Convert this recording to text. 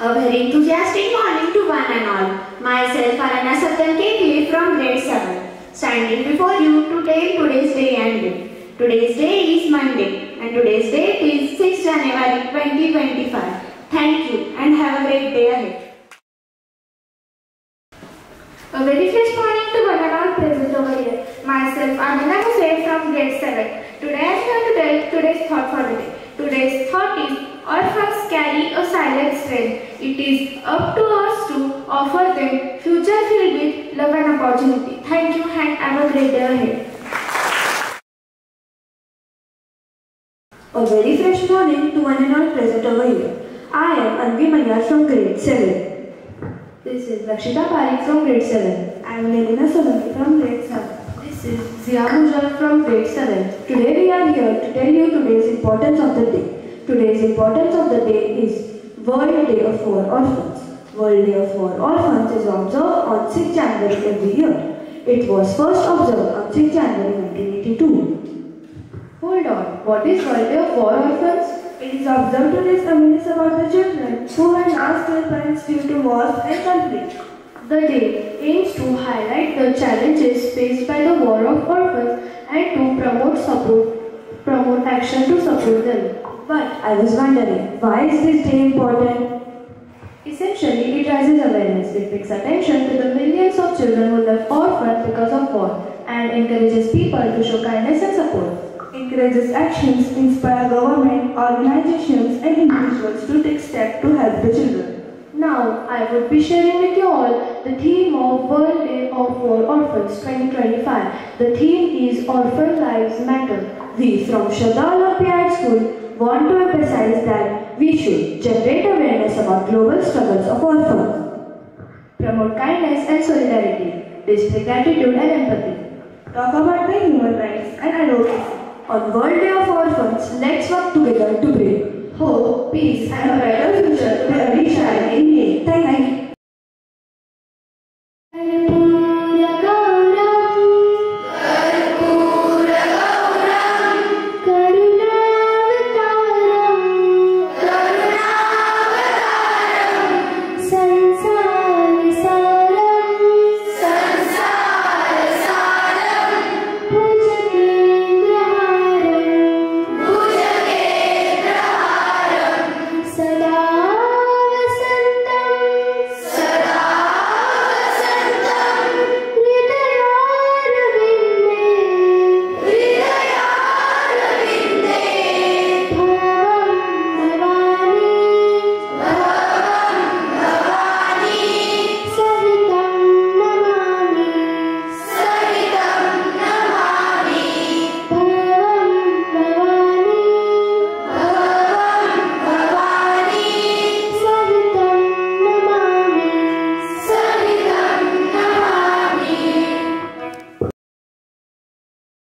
A very enthusiastic morning to one and all. Myself, Aranya Satyam Kekle from grade 7, standing before you to tell today's day and date. Today's day is Monday and today's date is 6 January 2025. Thank you and have a great day ahead. A very fresh morning to one and all present over here. Myself, Amina Hussain from grade 7. Today I am here to tell today's thought for the day. Today's thought is, orphans carry a silent strength. It is up to us to offer them future filled with love and opportunity. Thank you and have a great day ahead. A very fresh morning to one and all present over here. I am Anvi Manyar from grade 7. This is Lakshita Parikh from grade 7. I am Lelina Solanki from grade 7. This is Zia Mujal from grade 7. Today we are here to tell you today's importance of the day. Today's importance of the day is World Day of War Orphans. World Day of War Orphans is observed on 6 January every year. It was first observed on 6 January 1982. Hold on, what is World Day of War Orphans? It is observed to raise awareness about the children who had lost their parents due to wars and conflict. The day aims to highlight the challenges faced by the war of orphans and to promote action to support them. But I was wondering, why is this day important? Essentially, it raises awareness. It brings attention to the millions of children who left orphaned because of war and encourages people to show kindness and support. Encourages actions, inspire government, organizations and individuals to take steps to help the children. Now, I would be sharing with you all the theme of World Day of War Orphans 2025. The theme is Orphan Lives Matter. We from Shraddha Olympiad School want to emphasize that we should generate awareness about global struggles of orphans, promote kindness and solidarity, display gratitude and empathy, talk about the human rights and advocacy. On World Day of Orphans, let's work together to bring hope, peace and